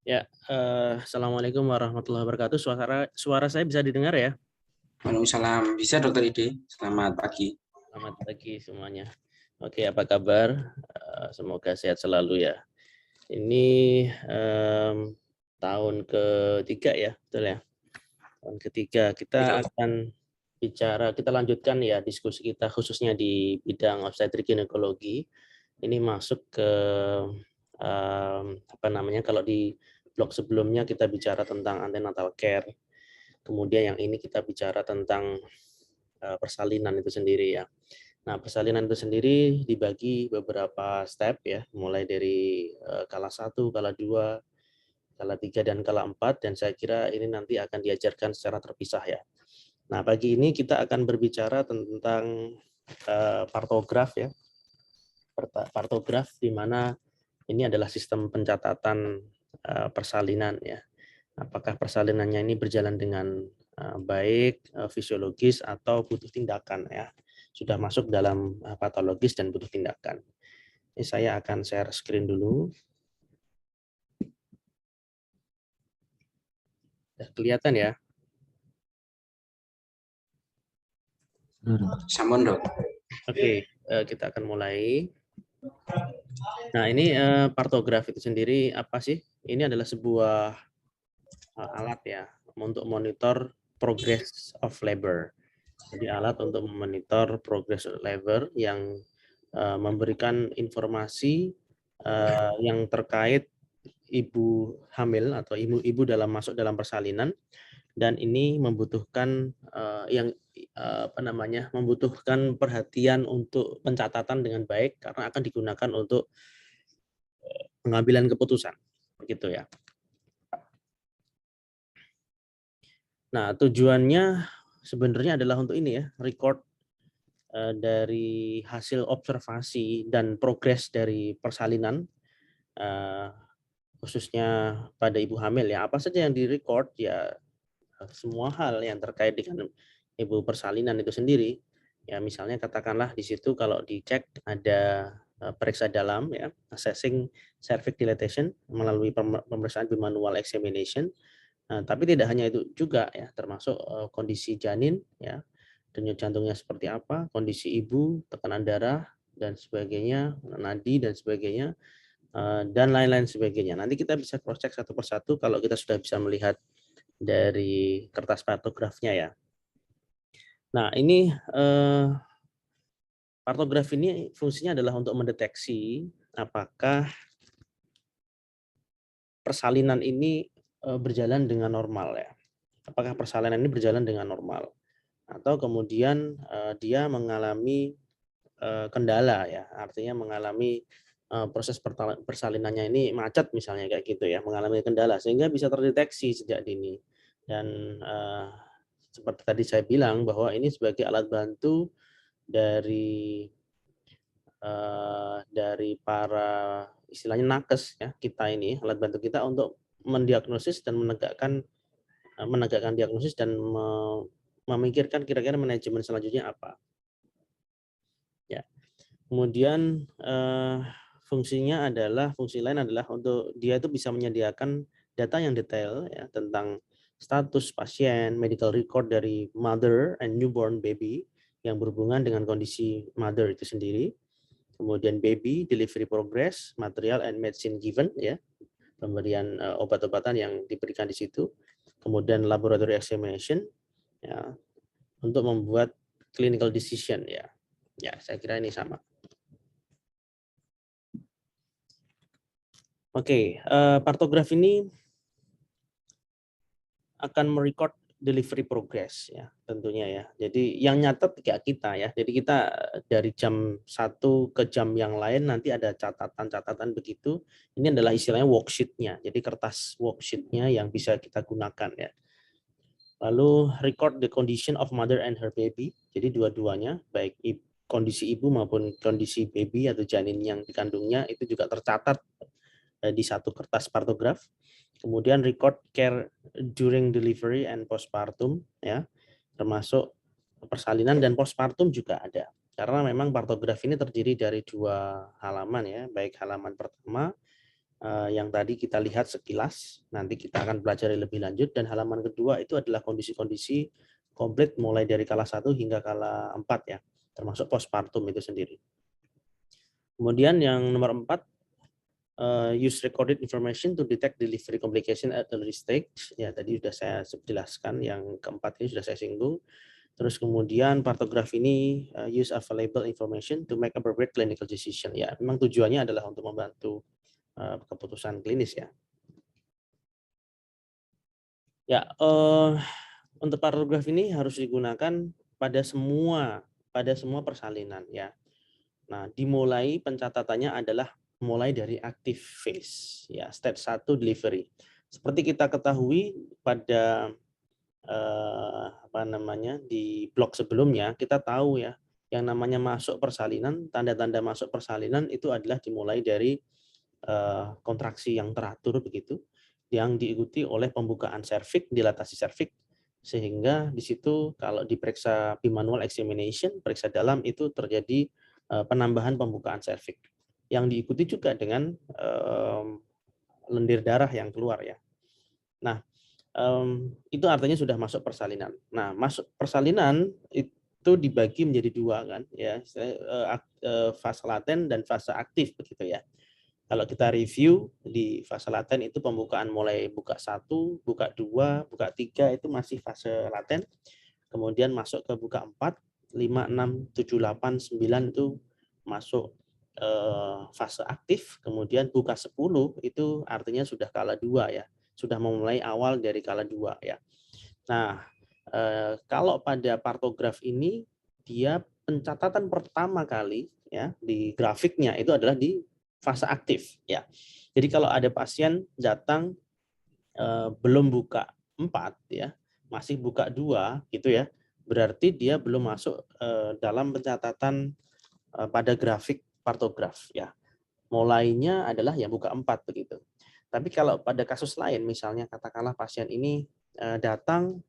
Ya, Assalamualaikum warahmatullahi wabarakatuh. Suara saya bisa didengar ya? Waalaikumsalam. Bisa Dokter Ide? Selamat pagi. Selamat pagi semuanya. Oke, apa kabar? Semoga sehat selalu ya. Ini tahun ketiga ya, betul ya? Tahun ketiga kita Iya. akan kita lanjutkan ya diskusi kita khususnya di bidang obstetrik ginekologi. Ini masuk ke apa namanya? Kalau di blog sebelumnya kita bicara tentang antenatal care. Kemudian yang ini kita bicara tentang persalinan itu sendiri ya. Nah, persalinan itu sendiri dibagi beberapa step ya, mulai dari kala 1, kala 2, kala 3 dan kala 4 dan saya kira ini nanti akan diajarkan secara terpisah ya. Nah, pagi ini kita akan berbicara tentang partograf ya. Partograf di mana ini adalah sistem pencatatan persalinan ya. Apakah persalinannya ini berjalan dengan baik, fisiologis atau butuh tindakan ya. Sudah masuk dalam patologis dan butuh tindakan. Ini saya akan share screen dulu. Kelihatan ya? Sampun Dok. Oke, kita akan mulai. Nah, ini partograf itu sendiri apa sih? Ini adalah sebuah alat ya untuk monitor progress of labor. Jadi alat untuk memonitor progress labor yang memberikan informasi yang terkait ibu hamil atau ibu dalam masuk dalam persalinan dan ini membutuhkan membutuhkan perhatian untuk pencatatan dengan baik karena akan digunakan untuk pengambilan keputusan begitu ya. Nah, tujuannya sebenarnya adalah untuk ini ya, record dari hasil observasi dan progres dari persalinan khususnya pada ibu hamil ya. Apa saja yang direcord ya, semua hal yang terkait dengan ibu persalinan itu sendiri. Ya, misalnya katakanlah di situ kalau dicek ada periksa dalam ya, assessing cervix dilatation melalui pemeriksaan bimanual examination. Tapi tidak hanya itu juga ya, termasuk kondisi janin ya, denyut jantungnya seperti apa, kondisi ibu, tekanan darah dan sebagainya, nadi dan sebagainya, dan lain-lain sebagainya. Nanti kita bisa cross check satu persatu kalau kita sudah bisa melihat dari kertas partografnya ya. Nah, ini partograf ini fungsinya adalah untuk mendeteksi apakah persalinan ini berjalan dengan normal ya. Apakah persalinan ini berjalan dengan normal atau kemudian dia mengalami kendala ya, artinya mengalami proses persalinannya ini macet misalnya kayak gitu ya, mengalami kendala sehingga bisa terdeteksi sejak dini. Dan seperti tadi saya bilang bahwa ini sebagai alat bantu dari para istilahnya nakes ya, kita ini alat bantu kita untuk mendiagnosis dan menegakkan diagnosis dan memikirkan kira-kira manajemen selanjutnya apa. Ya. Kemudian fungsi lain adalah untuk dia itu bisa menyediakan data yang detail ya tentang status pasien, medical record dari mother and newborn baby yang berhubungan dengan kondisi mother itu sendiri. Kemudian baby delivery progress, material and medicine given ya, pemberian obat-obatan yang diberikan di situ. Kemudian laboratory examination ya untuk membuat clinical decision ya. Ya, saya kira ini sama. Oke, partograf ini akan merecord delivery progress ya tentunya ya. Jadi yang nyatet kayak kita ya. Jadi kita dari jam 1 ke jam yang lain nanti ada catatan-catatan begitu. Ini adalah istilahnya worksheet-nya. Jadi kertas worksheet-nya yang bisa kita gunakan ya. Lalu record the condition of mother and her baby. Jadi dua-duanya baik kondisi ibu maupun kondisi baby atau janin yang dikandungnya itu juga tercatat di satu kertas partograf. Kemudian record care during delivery and postpartum ya, termasuk persalinan dan postpartum juga ada. Karena memang partograf ini terdiri dari 2 halaman ya, baik halaman pertama yang tadi kita lihat sekilas, nanti kita akan pelajari lebih lanjut. Dan halaman kedua itu adalah kondisi-kondisi komplit mulai dari kala 1 hingga kala 4 ya, termasuk postpartum itu sendiri. Kemudian yang nomor 4, use recorded information to detect delivery complication at early stage. Ya, tadi sudah saya jelaskan, yang keempat ini sudah saya singgung. Terus kemudian partograf ini use available information to make appropriate clinical decision. Ya, memang tujuannya adalah untuk membantu keputusan klinis ya. Ya, untuk partograf ini harus digunakan pada semua persalinan ya. Nah, dimulai pencatatannya adalah mulai dari active phase ya, stage 1 delivery. Seperti kita ketahui pada di blok sebelumnya, kita tahu ya, yang namanya masuk persalinan, tanda-tanda masuk persalinan itu adalah dimulai dari kontraksi yang teratur begitu, yang diikuti oleh pembukaan serviks, dilatasi serviks, sehingga di situ kalau diperiksa bimanual examination, periksa dalam, itu terjadi penambahan pembukaan serviks, yang diikuti juga dengan lendir darah yang keluar ya. Nah, itu artinya sudah masuk persalinan. Nah, masuk persalinan itu dibagi menjadi dua kan ya, fase laten dan fase aktif begitu ya. Kalau kita review di fase laten itu pembukaan mulai buka 1, buka 2, buka 3 itu masih fase laten. Kemudian masuk ke buka 4, 5, 6, 7, 8, 9 itu masuk fase aktif. Kemudian buka 10 itu artinya sudah kala 2 ya. Sudah memulai awal dari kala 2 ya. Nah, kalau pada partograf ini dia pencatatan pertama kali ya di grafiknya itu adalah di fase aktif ya. Jadi kalau ada pasien datang belum buka 4 ya, masih buka 2 gitu ya, berarti dia belum masuk dalam pencatatan pada grafik partograf ya. Mulainya adalah ya buka 4 begitu. Tapi kalau pada kasus lain, misalnya katakanlah pasien ini datang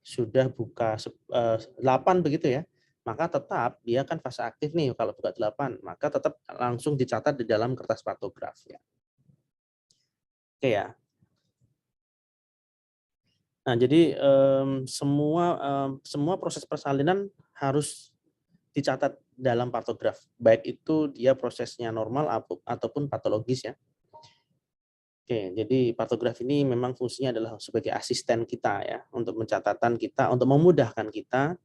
sudah buka 8 begitu ya, maka tetap dia kan fase aktif nih kalau buka 8, maka tetap langsung dicatat di dalam kertas partograf ya. Oke ya. Nah, jadi semua proses persalinan harus dicatat dalam partograf, baik itu dia prosesnya normal ataupun patologis ya. Oke, jadi partograf ini memang fungsinya adalah sebagai asisten kita ya, untuk pencatatan kita, untuk memudahkan kita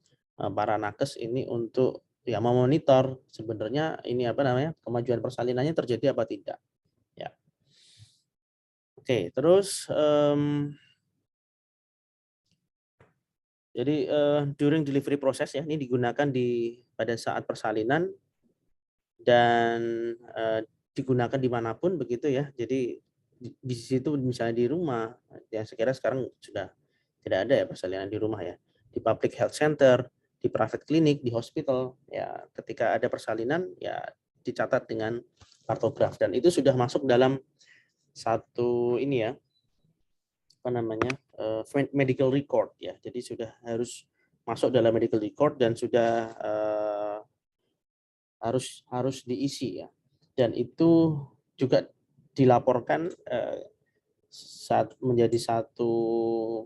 para nakes ini untuk ya memonitor sebenarnya ini kemajuan persalinannya terjadi apa tidak. Ya. Oke, terus jadi during delivery proses ya, ini digunakan pada saat persalinan dan digunakan dimanapun begitu ya. Jadi di situ misalnya di rumah, yang saya kira sekarang sudah tidak ada ya persalinan di rumah ya. Di public health center, di private clinic, di hospital, ya ketika ada persalinan ya dicatat dengan partograf, dan itu sudah masuk dalam satu ini ya, medical record ya. Jadi sudah harus masuk dalam medical record dan sudah harus diisi ya. Dan itu juga dilaporkan saat menjadi satu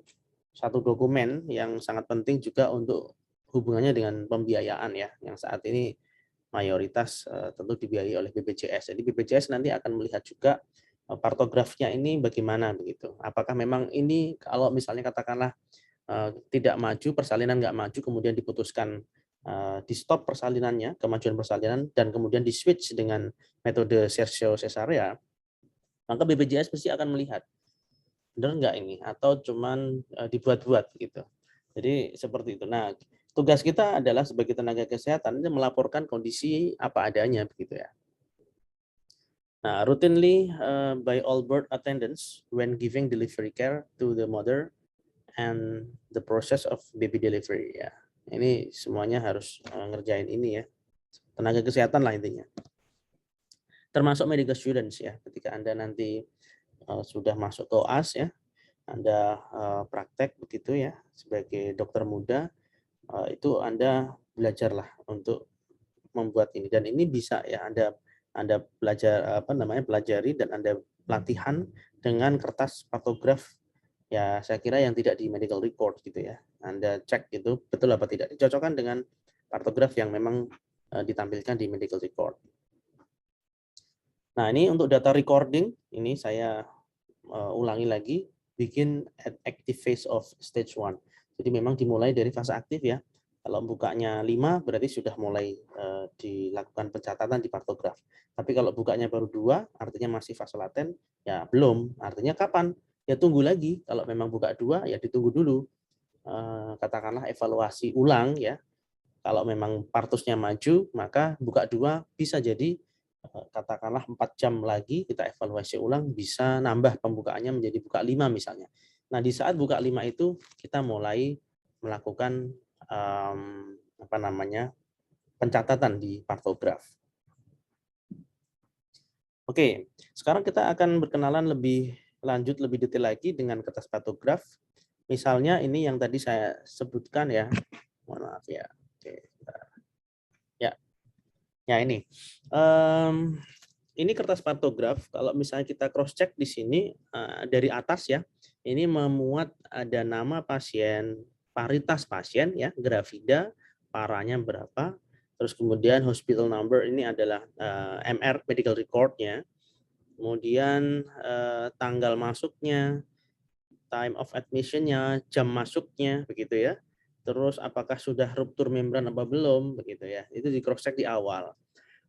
dokumen yang sangat penting juga untuk hubungannya dengan pembiayaan ya, yang saat ini mayoritas tentu dibiayai oleh BPJS. Jadi BPJS nanti akan melihat juga partografnya ini bagaimana begitu. Apakah memang ini kalau misalnya katakanlah tidak maju, persalinan nggak maju, kemudian diputuskan di stop persalinannya, kemajuan persalinan, dan kemudian di switch dengan metode Sergio Cesarea, maka BPJS pasti akan melihat benar nggak ini atau cuman dibuat-buat gitu. Jadi seperti itu. Nah, tugas kita adalah sebagai tenaga kesehatan ini melaporkan kondisi apa adanya begitu ya. Nah, routinely by all birth attendants when giving delivery care to the mother and the process of baby delivery ya. Ini semuanya harus ngerjain ini ya. Tenaga kesehatan lah intinya. Termasuk medical students ya. Ketika Anda nanti sudah masuk ke OAS ya, Anda praktek begitu ya sebagai dokter muda, itu Anda belajarlah untuk membuat ini, dan ini bisa ya Anda belajar pelajari dan Anda pelatihan dengan kertas pantograf ya, saya kira yang tidak di medical record gitu ya. Anda cek itu betul apa tidak, dicocokkan dengan pantograf yang memang ditampilkan di medical record. Nah, ini untuk data recording, ini saya ulangi lagi, bikin at active phase of stage 1. Jadi memang dimulai dari fase aktif ya. Kalau bukanya 5 berarti sudah mulai dilakukan pencatatan di pantograf. Tapi kalau bukanya baru 2, artinya masih fase laten, ya belum. Artinya kapan? Ya tunggu lagi. Kalau memang buka 2, ya ditunggu dulu. Katakanlah evaluasi ulang ya. Kalau memang partusnya maju, maka buka 2 bisa jadi katakanlah 4 jam lagi kita evaluasi ulang, bisa nambah pembukaannya menjadi buka 5 misalnya. Nah, di saat buka 5 itu kita mulai melakukan pencatatan di pantograf. Oke, sekarang kita akan berkenalan lebih lanjut, lebih detail lagi dengan kertas pantograf. Misalnya ini yang tadi saya sebutkan ya. Mohon maaf ya. Oke, ya. Ya ini. Ini kertas pantograf, kalau misalnya kita cross check di sini dari atas ya, ini memuat ada nama pasien, paritas pasien ya, gravida, parahnya berapa, terus kemudian hospital number ini adalah MR medical record-nya, kemudian tanggal masuknya, time of admission-nya, jam masuknya begitu ya. Terus apakah sudah ruptur membran apa belum begitu ya. Itu di cross check di awal.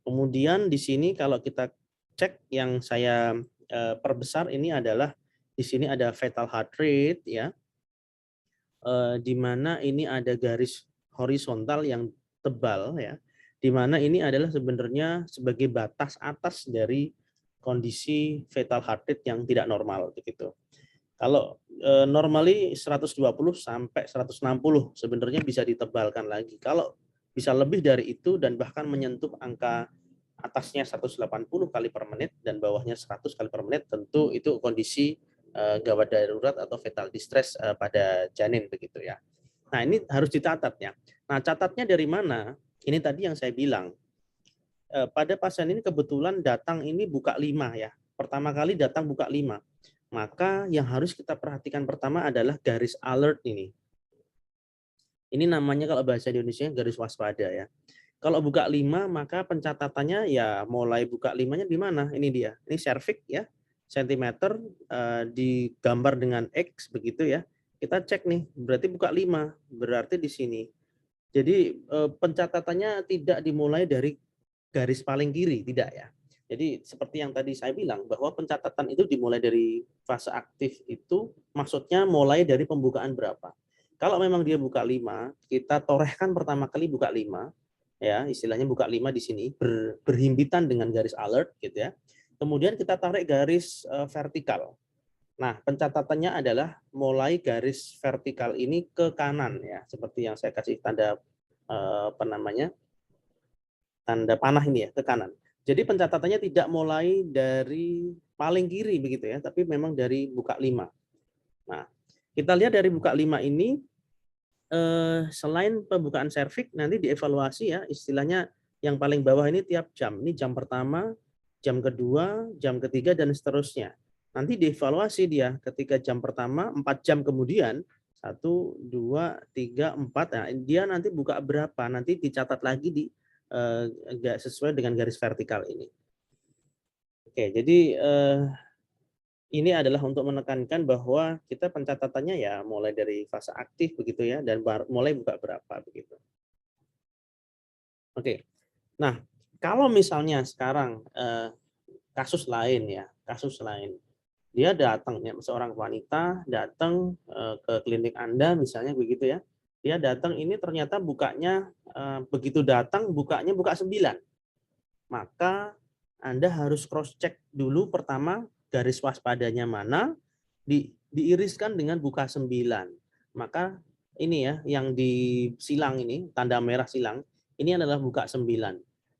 Kemudian di sini kalau kita cek yang saya perbesar ini adalah di sini ada fatal heart rate ya, di mana ini ada garis horizontal yang tebal ya, di mana ini adalah sebenarnya sebagai batas atas dari kondisi fatal heart rate yang tidak normal begitu. Kalau normally 120 sampai 160 sebenarnya bisa ditebalkan lagi. Kalau bisa lebih dari itu dan bahkan menyentuh angka atasnya 180 kali per menit dan bawahnya 100 kali per menit, tentu itu kondisi gawat darurat atau fetal distress pada janin begitu ya. Nah, ini harus dicatat ya. Nah, catatnya dari mana? Ini tadi yang saya bilang. Pada pasien ini kebetulan datang ini buka 5 ya. Pertama kali datang buka 5. Maka yang harus kita perhatikan pertama adalah garis alert ini. Ini namanya kalau bahasa Indonesia garis waspada ya. Kalau buka 5 maka pencatatannya ya mulai buka 5-nya di mana? Ini dia. Ini cervix ya. Sentimeter digambar dengan X begitu ya. Kita cek nih, berarti buka 5, berarti di sini. Jadi pencatatannya tidak dimulai dari garis paling kiri, tidak ya. Jadi seperti yang tadi saya bilang bahwa pencatatan itu dimulai dari fase aktif itu maksudnya mulai dari pembukaan berapa. Kalau memang dia buka 5, kita torehkan pertama kali buka 5, ya istilahnya buka 5 di sini berhimpitan dengan garis alert gitu ya. Kemudian kita tarik garis vertikal. Nah, pencatatannya adalah mulai garis vertikal ini ke kanan ya, seperti yang saya kasih tanda tanda panah ini ya, ke kanan. Jadi pencatatannya tidak mulai dari paling kiri begitu ya, tapi memang dari buka 5. Nah, kita lihat dari buka 5 ini selain pembukaan serviks nanti dievaluasi ya, istilahnya yang paling bawah ini tiap jam. Ini jam pertama, jam kedua, jam ketiga dan seterusnya. Nanti dievaluasi dia ketika jam pertama 4 jam kemudian 1, 2, 3, 4. Nah, dia nanti buka berapa? Nanti dicatat lagi di sesuai dengan garis vertikal ini. Oke, jadi ini adalah untuk menekankan bahwa kita pencatatannya ya mulai dari fase aktif begitu ya dan mulai buka berapa begitu. Oke. Nah, kalau misalnya sekarang kasus lain ya, kasus lain. Dia datang ya, seorang wanita datang ke klinik Anda misalnya begitu ya. Dia datang ini ternyata bukanya begitu datang bukanya buka 9. Maka Anda harus cross check dulu pertama garis waspadanya mana, diiriskan dengan buka 9. Maka ini ya yang di silang ini, tanda merah silang, ini adalah buka 9.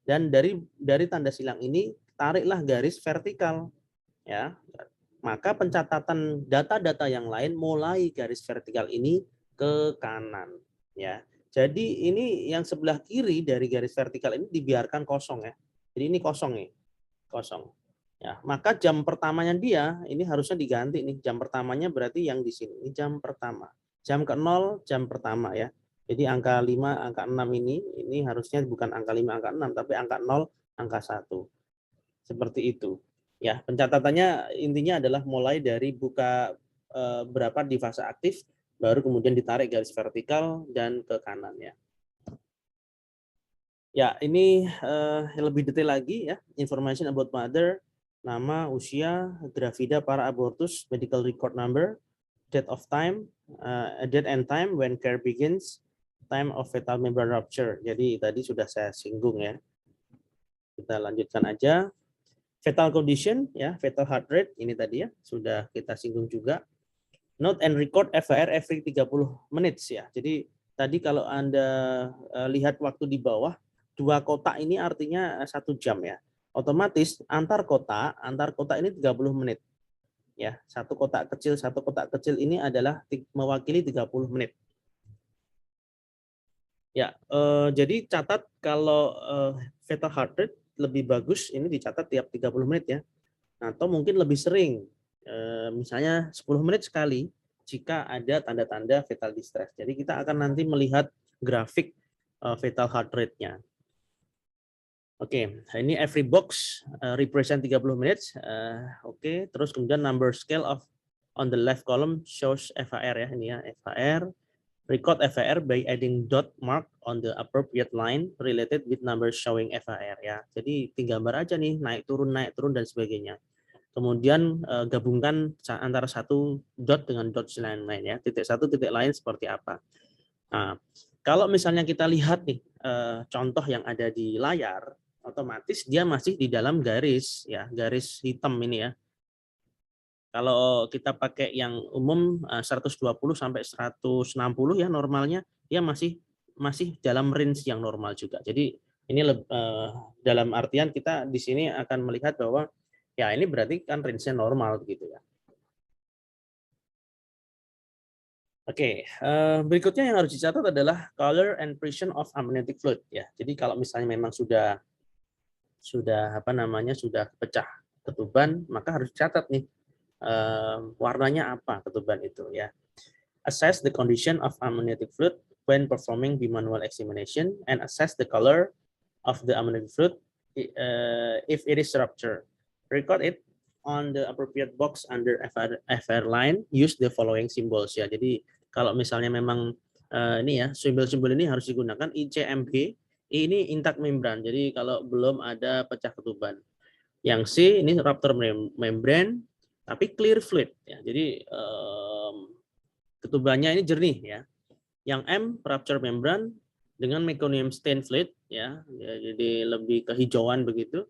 Dan dari tanda silang ini tariklah garis vertikal ya. Maka pencatatan data-data yang lain mulai garis vertikal ini ke kanan ya. Jadi ini yang sebelah kiri dari garis vertikal ini dibiarkan kosong ya. Jadi ini kosong nih, kosong. Ya, maka jam pertamanya dia ini harusnya diganti nih. Jam pertamanya berarti yang di sini. Ini jam pertama. Jam ke-0 jam pertama ya. Jadi angka 5, angka 6 ini harusnya bukan angka 5, angka 6 tapi angka 0, angka 1. Seperti itu. Ya, pencatatannya intinya adalah mulai dari buka berapa di fase aktif, baru kemudian ditarik garis vertikal dan ke kanan ya. Ya, ini lebih detail lagi ya. Information about mother, nama, usia, gravida para abortus, medical record number, date of time, date and time when care begins, time of fetal membrane rupture. Jadi tadi sudah saya singgung ya. Kita lanjutkan aja. Fetal condition ya, fetal heart rate ini tadi ya sudah kita singgung juga. Note and record FHR every 30 menit ya. Jadi tadi kalau Anda lihat waktu di bawah, 2 kotak ini artinya 1 jam ya. Otomatis antar kota ini 30 menit. Ya, satu kotak kecil ini adalah mewakili 30 menit. Ya, jadi catat kalau fetal heart rate lebih bagus ini dicatat tiap 30 menit ya. Atau mungkin lebih sering, misalnya 10 menit sekali jika ada tanda-tanda fetal distress. Jadi kita akan nanti melihat grafik fetal heart rate-nya. Oke, ini every box represent 30 menit. Oke, terus kemudian number scale of on the left column shows FHR ya, ini ya FHR. Record FHR by adding dot mark on the appropriate line related with number showing FHR ya. Jadi gambar aja nih naik turun dan sebagainya. Kemudian gabungkan antara satu dot dengan dot lain ya. Titik satu titik lain seperti apa. Nah, kalau misalnya kita lihat nih contoh yang ada di layar, otomatis dia masih di dalam garis ya, garis hitam ini ya. Kalau kita pakai yang umum 120 sampai 160 ya normalnya, dia masih dalam range yang normal juga. Jadi ini dalam artian kita di sini akan melihat bahwa ya ini berarti kan range-nya normal begitu ya. Oke, berikutnya yang harus dicatat adalah color and precision of amniotic fluid ya. Jadi kalau misalnya memang sudah apa namanya sudah pecah ketuban, maka harus dicatat nih warnanya apa ketuban itu ya. Assess the condition of amniotic fluid when performing bimanual examination and assess the color of the amniotic fluid if it is ruptured. Record it on the appropriate box under FR line. Use the following symbols ya. Jadi kalau misalnya memang ini ya simbol-simbol ini harus digunakan ICMB. Ini intact membran. Jadi kalau belum ada pecah ketuban. Yang C ini rupture membrane tapi clear fluid ya. Jadi ketubannya ini jernih ya. Yang M rupture membrane dengan meconium stain fluid ya. Jadi lebih kehijauan begitu.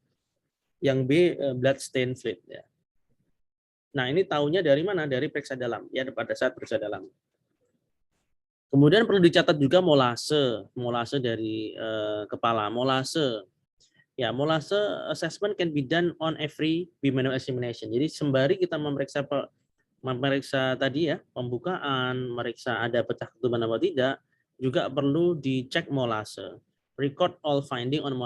Yang B blood stain fluid ya. Nah, ini tahunya dari mana? Dari periksa dalam ya, pada saat periksa dalam. Kemudian perlu dicatat juga molase dari kepala, molase. Ya, molase assessment can be done on every bimanual examination. Jadi sembari kita memeriksa tadi ya, pembukaan, meriksa ada pecah ketuban atau tidak, juga perlu dicek molase. Record all finding on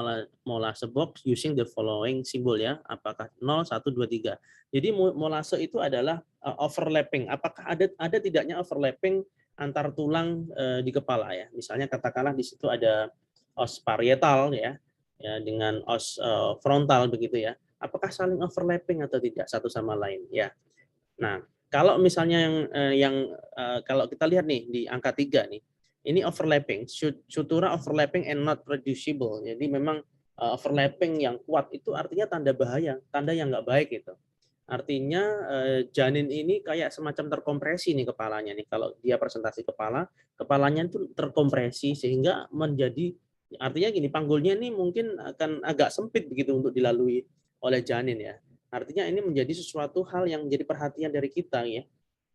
molase box using the following symbol ya. Apakah 0, 1, 2, 3. Jadi molase itu adalah overlapping. Apakah ada tidaknya overlapping antar tulang di kepala ya. Misalnya katakanlah di situ ada os parietal ya dengan os frontal begitu ya. Apakah saling overlapping atau tidak satu sama lain ya. Nah, kalau misalnya kalau kita lihat nih di angka 3 nih, ini overlapping, sutura overlapping and not reducible. Jadi memang overlapping yang kuat itu artinya tanda bahaya, tanda yang nggak baik itu. Artinya janin ini kayak semacam terkompresi nih kepalanya nih. Kalau dia presentasi kepalanya itu terkompresi sehingga menjadi artinya gini, panggulnya ini mungkin akan agak sempit begitu untuk dilalui oleh janin ya. Artinya ini menjadi sesuatu hal yang menjadi perhatian dari kita ya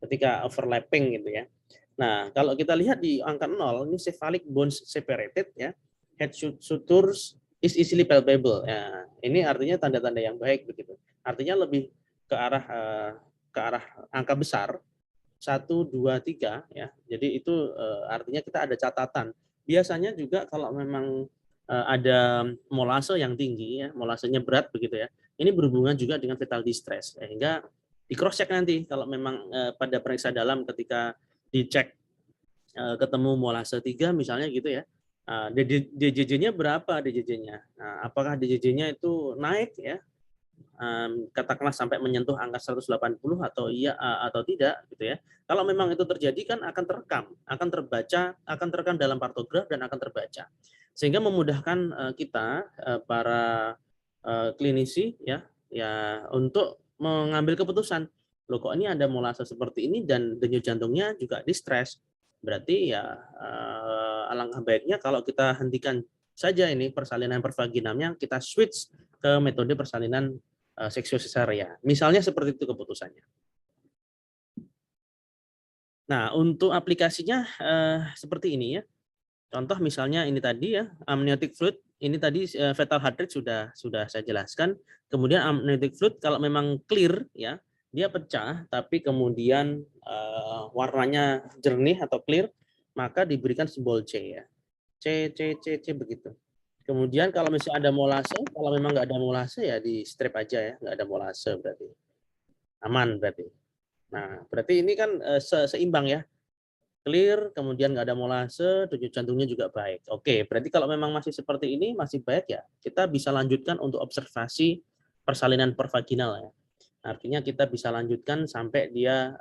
ketika overlapping gitu ya. Nah, kalau kita lihat di angka 0 ini cephalic bones separated ya. Head sutures is easily palpable. Ya, ini artinya tanda-tanda yang baik begitu. Artinya lebih ke arah angka besar 1, 2, 3 ya. Jadi itu artinya kita ada catatan. Biasanya juga kalau memang ada molase yang tinggi, ya, molasenya berat begitu ya. Ini berhubungan juga dengan fetal distress, sehingga di cross check nanti kalau memang pada periksa dalam ketika dicek ketemu molase 3 misalnya gitu ya. DJJ-nya berapa DJJ-nya? Nah, apakah DJJ-nya itu naik ya? Katakanlah sampai menyentuh angka 180 atau iya atau tidak gitu ya. Kalau memang itu terjadi kan akan terekam, akan terbaca, akan terekam dalam partograf dan akan terbaca. Sehingga memudahkan kita para klinisi ya untuk mengambil keputusan. Loh kok ini ada molase seperti ini dan denyut jantungnya juga distres. Berarti ya alangkah baiknya kalau kita hentikan saja ini persalinan pervaginamnya, kita switch ke metode persalinan seksiosesaria. Misalnya seperti itu keputusannya. Nah, untuk aplikasinya seperti ini ya. Contoh misalnya ini tadi ya, amniotic fluid, ini tadi fetal heart rate sudah saya jelaskan. Kemudian amniotic fluid kalau memang clear ya, dia pecah tapi kemudian warnanya jernih atau clear, maka diberikan simbol C ya. C begitu. Kemudian kalau misalnya ada molase, kalau memang nggak ada molase ya di strip aja ya, nggak ada molase berarti aman berarti. Nah berarti ini kan seimbang ya, clear, kemudian nggak ada molase, denyut jantungnya juga baik. Oke, berarti kalau memang masih seperti ini masih baik ya, kita bisa lanjutkan untuk observasi persalinan pervaginal ya. Artinya kita bisa lanjutkan sampai dia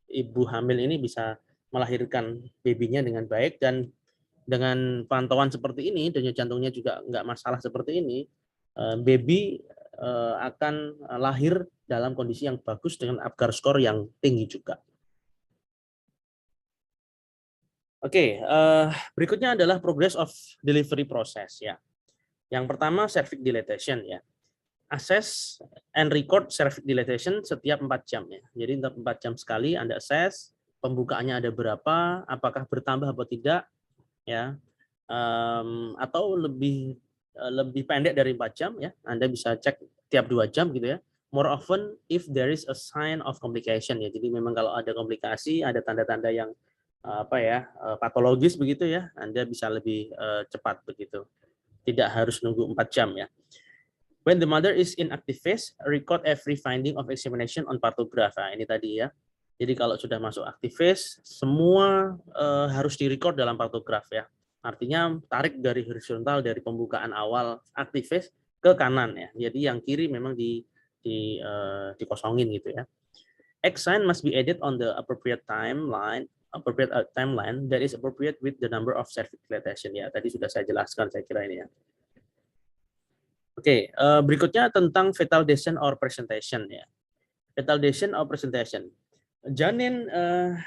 ibu hamil ini bisa melahirkan babynya dengan baik, dan dengan pantauan seperti ini, denyut jantungnya juga nggak masalah seperti ini, baby akan lahir dalam kondisi yang bagus dengan Apgar score yang tinggi juga. Oke, berikutnya adalah progress of delivery process ya. Yang pertama cervix dilatation ya. Assess and record cervix dilatation setiap 4 jam ya. Jadi untuk 4 jam sekali Anda assess, pembukaannya ada berapa, apakah bertambah atau tidak ya. Atau lebih pendek dari 4 jam ya. Anda bisa cek tiap 2 jam gitu ya. More often if there is a sign of complication ya. Jadi memang kalau ada komplikasi, ada tanda-tanda yang patologis begitu ya, Anda bisa lebih cepat begitu. Tidak harus nunggu 4 jam ya. When the mother is in active phase, record every finding of examination on partograph. Nah, ini tadi ya. Jadi kalau sudah masuk active phase, semua harus direcord dalam partograph ya. Artinya tarik dari horizontal dari pembukaan awal active phase ke kanan ya. Jadi yang kiri memang dikosongin gitu ya. X sign must be added on the appropriate timeline that is appropriate with the number of cervix dilatation ya. Tadi sudah saya jelaskan saya kira ini ya. Oke, berikutnya tentang fetal descent or presentation ya. Fetal descent or presentation. Janin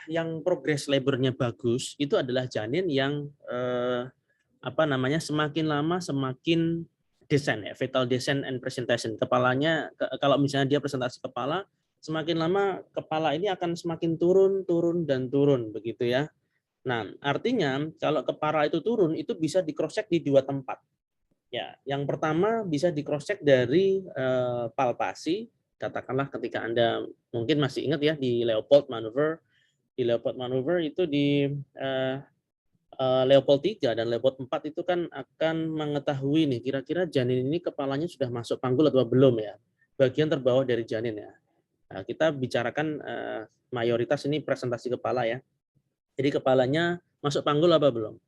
yang progress labornya bagus itu adalah janin yang semakin lama semakin descent ya, fetal descent and presentation. Kepalanya kalau misalnya dia presentasi kepala, semakin lama kepala ini akan semakin turun begitu ya. Nah, artinya kalau kepala itu turun itu bisa di cross check di 2 tempat. Ya, yang pertama bisa di cross check dari palpasi, katakanlah ketika Anda mungkin masih ingat ya di Leopold maneuver. Di Leopold maneuver itu di Leopold 3 dan Leopold 4 itu kan akan mengetahui nih kira-kira janin ini kepalanya sudah masuk panggul atau belum ya. Bagian terbawah dari janin ya. Nah, kita bicarakan mayoritas ini presentasi kepala ya. Jadi kepalanya masuk panggul apa belum?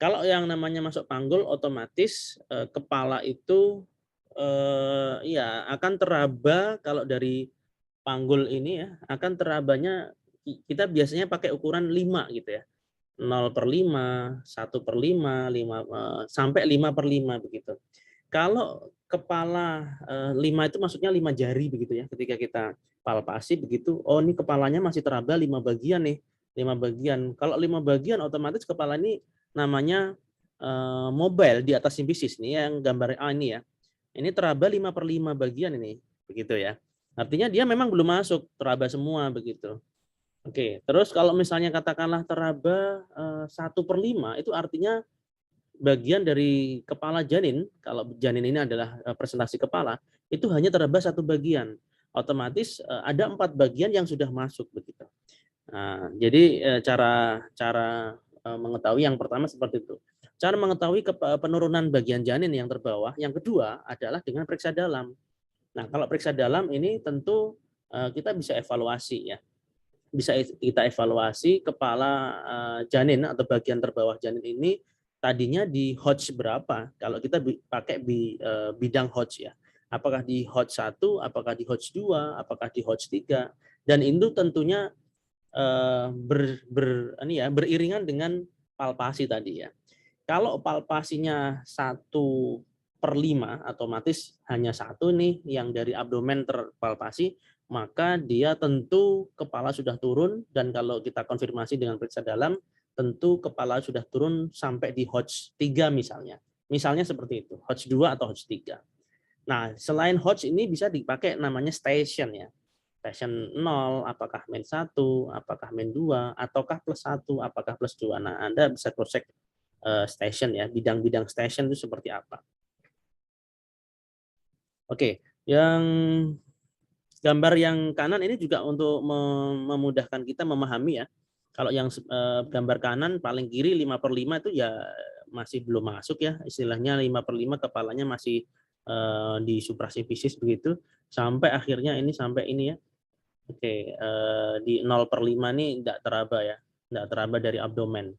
Kalau yang namanya masuk panggul otomatis kepala itu ya akan teraba, kalau dari panggul ini ya akan terabanya kita biasanya pakai ukuran 5 gitu ya. 0/5, 1/5, 5 sampai 5/5 begitu. Kalau kepala 5 itu maksudnya 5 jari begitu ya. Ketika kita palpasi begitu, oh ini kepalanya masih teraba 5 bagian nih. 5 bagian. Kalau 5 bagian otomatis kepala ini namanya mobile di atas simfisis nih yang gambar A ini ya. Ini teraba 5/5 bagian ini, begitu ya. Artinya dia memang belum masuk, teraba semua begitu. Oke, terus kalau misalnya katakanlah teraba 1/5 itu artinya bagian dari kepala janin, kalau janin ini adalah presentasi kepala, itu hanya teraba 1 bagian. Otomatis ada 4 bagian yang sudah masuk begitu. Nah, jadi cara mengetahui yang pertama seperti itu. Cara mengetahui penurunan bagian janin yang terbawah, yang kedua adalah dengan periksa dalam. Nah, kalau periksa dalam ini tentu kita bisa evaluasi ya. Bisa kita evaluasi kepala janin atau bagian terbawah janin ini tadinya di Hodge berapa. Kalau kita pakai bidang Hodge ya. Apakah di Hodge 1, apakah di Hodge 2, apakah di Hodge 3. Dan itu tentunya beriringan dengan palpasi tadi ya. Kalau palpasinya 1/5, otomatis hanya satu nih yang dari abdomen terpalpasi, maka dia tentu kepala sudah turun, dan kalau kita konfirmasi dengan periksa dalam, tentu kepala sudah turun sampai di Hodge 3 misalnya. Misalnya seperti itu, Hodge 2 atau Hodge 3. Nah, selain Hodge ini bisa dipakai namanya station ya. Station 0, apakah main 1, apakah main 2, ataukah plus 1, apakah plus 2. Nah, Anda bisa cross check station ya, bidang-bidang station itu seperti apa. Oke, yang gambar yang kanan ini juga untuk memudahkan kita memahami ya. Kalau yang gambar kanan paling kiri 5/5 itu ya masih belum masuk ya, istilahnya 5/5 kepalanya masih di suprasifisis begitu, sampai akhirnya ini sampai ini ya. Oke, di 0/5 ini tidak teraba ya, tidak teraba dari abdomen.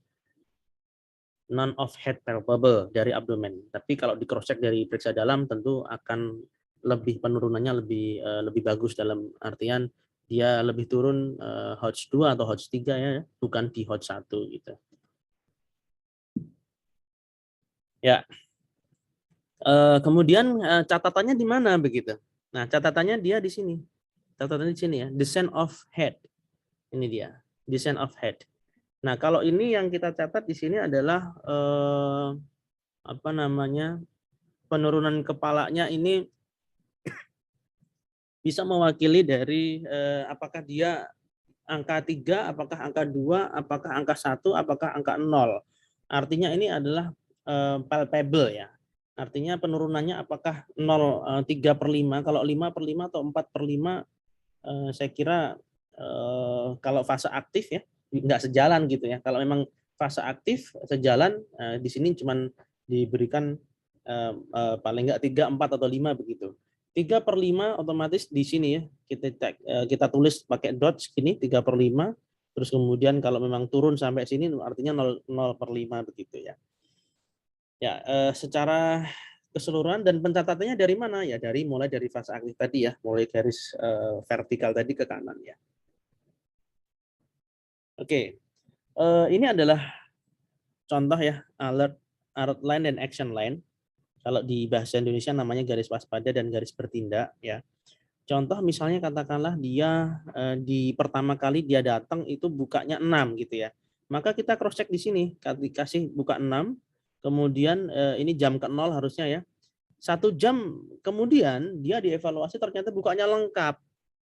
None of head palpable dari abdomen. Tapi kalau di cross check dari periksa dalam tentu akan lebih penurunannya lebih bagus, dalam artian dia lebih turun Hodge 2 atau Hodge 3 ya, bukan di Hodge 1 gitu. Ya. Kemudian catatannya di mana begitu. Nah, catatannya dia di sini. Catatannya di sini ya, descent of head. Ini dia, descent of head. Nah, kalau ini yang kita catat di sini adalah apa namanya? Penurunan kepalanya ini bisa mewakili dari apakah dia angka 3, apakah angka 2, apakah angka 1, apakah angka 0. Artinya ini adalah palpable ya. Artinya penurunannya apakah 3/5, kalau 5/5 atau 4/5, saya kira kalau fase aktif ya nggak sejalan gitu ya. Kalau memang fase aktif sejalan, di sini cuman diberikan paling nggak 3, 4 atau 5 begitu. 3/5 otomatis di sini ya kita tulis pakai dots gini 3/5, terus kemudian kalau memang turun sampai sini artinya 0/5 begitu ya. Ya, secara keseluruhan dan pencatatannya dari mana ya, mulai dari fase aktif tadi ya, mulai garis vertikal tadi ke kanan ya. Oke, ini adalah contoh ya, alert line dan action line. Kalau di bahasa Indonesia namanya garis waspada dan garis bertindak ya. Contoh misalnya katakanlah dia di pertama kali dia datang itu bukanya 6 gitu ya. Maka kita cross check di sini, dikasih buka 6, kemudian ini jam ke-0 harusnya ya. 1 jam kemudian dia dievaluasi ternyata bukanya lengkap.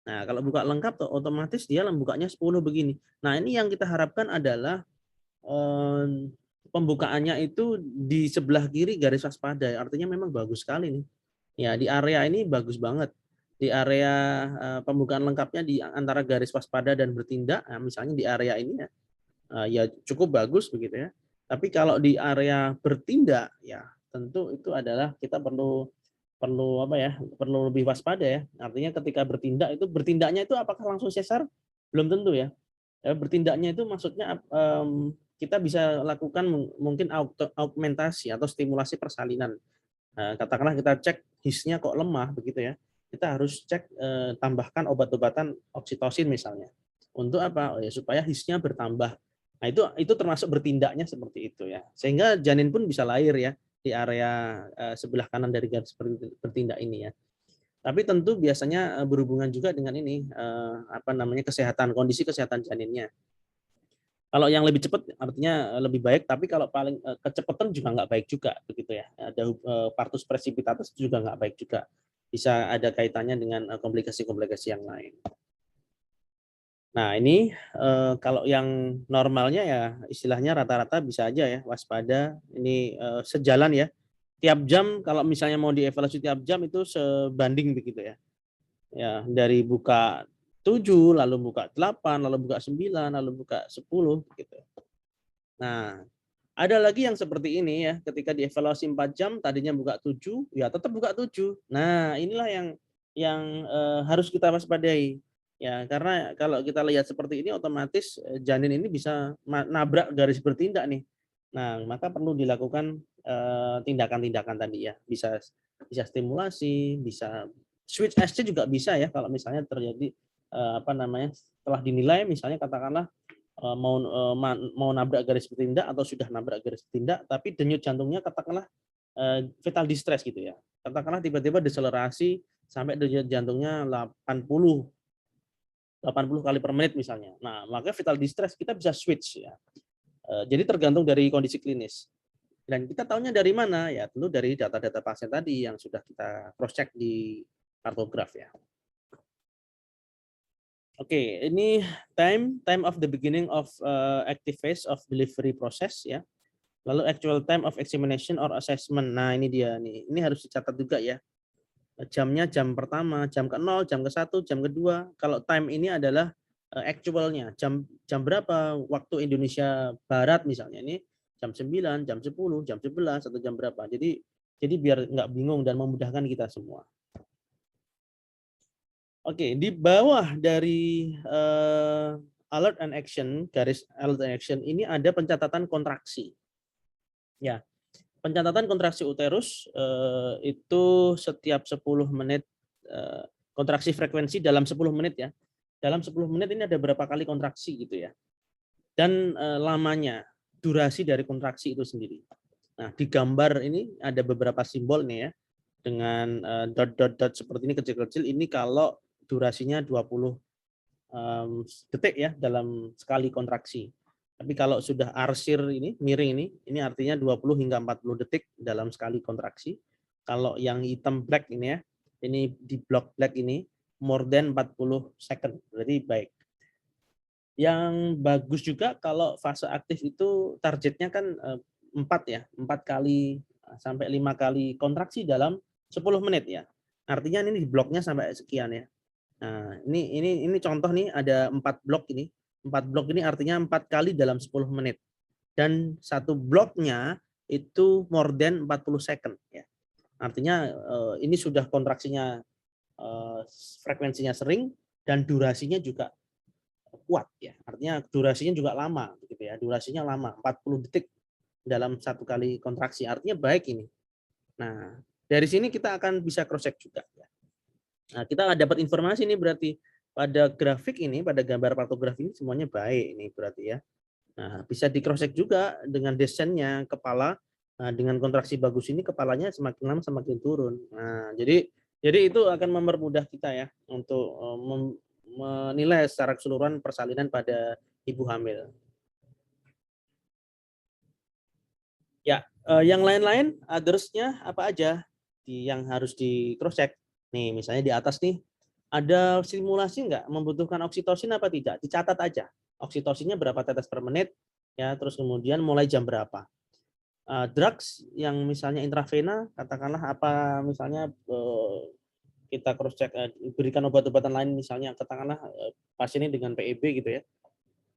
Nah, kalau buka lengkap tuh otomatis dia bukanya 10 begini. Nah, ini yang kita harapkan adalah pembukaannya itu di sebelah kiri garis waspada. Artinya memang bagus sekali nih. Ya, di area ini bagus banget. Di area pembukaan lengkapnya di antara garis waspada dan bertindak, nah, misalnya di area ini ya, ya cukup bagus begitu ya. Tapi kalau di area bertindak ya tentu itu adalah kita perlu perlu apa ya, perlu lebih waspada ya. Artinya ketika bertindak itu bertindaknya itu apakah langsung sesar? Belum tentu ya. Bertindaknya itu maksudnya kita bisa lakukan mungkin augmentasi atau stimulasi persalinan. Katakanlah kita cek hisnya kok lemah begitu ya. Kita harus cek tambahkan obat-obatan oksitosin misalnya. Untuk apa? Oh ya, supaya hisnya bertambah. Nah, itu termasuk bertindaknya seperti itu ya. Sehingga janin pun bisa lahir ya di area sebelah kanan dari garis bertindak ini ya. Tapi tentu biasanya berhubungan juga dengan ini apa namanya kondisi kesehatan janinnya. Kalau yang lebih cepat artinya lebih baik, tapi kalau paling kecepatan juga nggak baik juga begitu ya. Ada partus precipitatus juga nggak baik juga. Bisa ada kaitannya dengan komplikasi-komplikasi yang lain. Nah, ini kalau yang normalnya ya istilahnya rata-rata bisa aja ya waspada, ini sejalan ya. Tiap jam kalau misalnya mau dievaluasi tiap jam itu sebanding begitu ya. Ya, dari buka 7, lalu buka 8, lalu buka 9, lalu buka 10 gitu. Nah, Ada lagi yang seperti ini ya, ketika dievaluasi 4 jam tadinya buka 7, ya tetap buka 7. Nah, inilah yang harus kita waspadai. Ya, karena kalau kita lihat seperti ini otomatis janin ini bisa nabrak garis bertindak nih. Nah, maka perlu dilakukan tindakan-tindakan tadi ya. Bisa bisa stimulasi, bisa switch SC juga bisa ya kalau misalnya terjadi apa namanya? Setelah dinilai misalnya katakanlah mau nabrak garis bertindak atau sudah nabrak garis bertindak, tapi denyut jantungnya katakanlah fatal distress gitu ya. Katakanlah tiba-tiba deselerasi sampai denyut jantungnya 80 kali per menit misalnya. Nah, maka fatal distress kita bisa switch ya. Jadi tergantung dari kondisi klinis. Dan kita tahunya dari mana? Ya tentu dari data-data pasien tadi yang sudah kita cross check di kartograf ya. Oke, ini time of the beginning of active phase of delivery process ya. Lalu actual time of examination or assessment. Nah, ini dia nih. Ini harus dicatat juga ya. Jamnya jam pertama, jam ke-0, jam ke-1, jam kedua. Kalau time ini adalah actualnya. Jam berapa waktu Indonesia Barat misalnya ini jam 9, jam 10, jam 11 atau jam berapa. Jadi biar nggak bingung dan memudahkan kita semua. Oke, di bawah dari alert and action, garis alert and action ini ada pencatatan kontraksi. Ya, pencatatan kontraksi uterus itu setiap 10 menit kontraksi frekuensi dalam 10 menit ya. Dalam 10 menit ini ada berapa kali kontraksi gitu ya. Dan lamanya, durasi dari kontraksi itu sendiri. Nah, di gambar ini ada beberapa simbol nih ya. Dengan dot seperti ini kecil-kecil, ini kalau durasinya 20 detik ya dalam sekali kontraksi. Tapi kalau sudah arsir ini, miring ini artinya 20 hingga 40 detik dalam sekali kontraksi. Kalau yang hitam black ini ya, ini di block black ini, more than 40 second, berarti baik. Yang bagus juga kalau fase aktif itu targetnya kan 4 ya, 4 kali sampai 5 kali kontraksi dalam 10 menit ya. Artinya ini di bloknya sampai sekian ya. Nah, ini contoh nih ada 4 blok ini. 4 blok ini artinya 4 kali dalam 10 menit. Dan satu bloknya itu more than 40 second ya. Artinya ini sudah kontraksinya frekuensinya sering dan durasinya juga kuat ya. Artinya durasinya juga lama gitu ya. Durasinya lama, 40 detik dalam satu kali kontraksi. Artinya baik ini. Nah, dari sini kita akan bisa cross check juga ya. Nah, kita dapat informasi ini berarti pada grafik ini, pada gambar pantograf ini semuanya baik ini berarti ya. Nah, bisa di cross check juga dengan desainnya kepala. Nah, dengan kontraksi bagus ini kepalanya semakin lama semakin turun. Nah, jadi itu akan mempermudah kita ya untuk menilai secara keseluruhan persalinan pada ibu hamil. Ya, yang lain-lain others-nya apa aja yang harus di cross check. Nih, misalnya di atas nih ada simulasi nggak membutuhkan oksitosin apa tidak? Dicatat aja. Oksitosinnya berapa tetes per menit ya, terus kemudian mulai jam berapa. Drugs yang misalnya intravena, katakanlah apa misalnya kita cross check berikan obat-obatan lain misalnya katakanlah pasien ini dengan PEB gitu ya.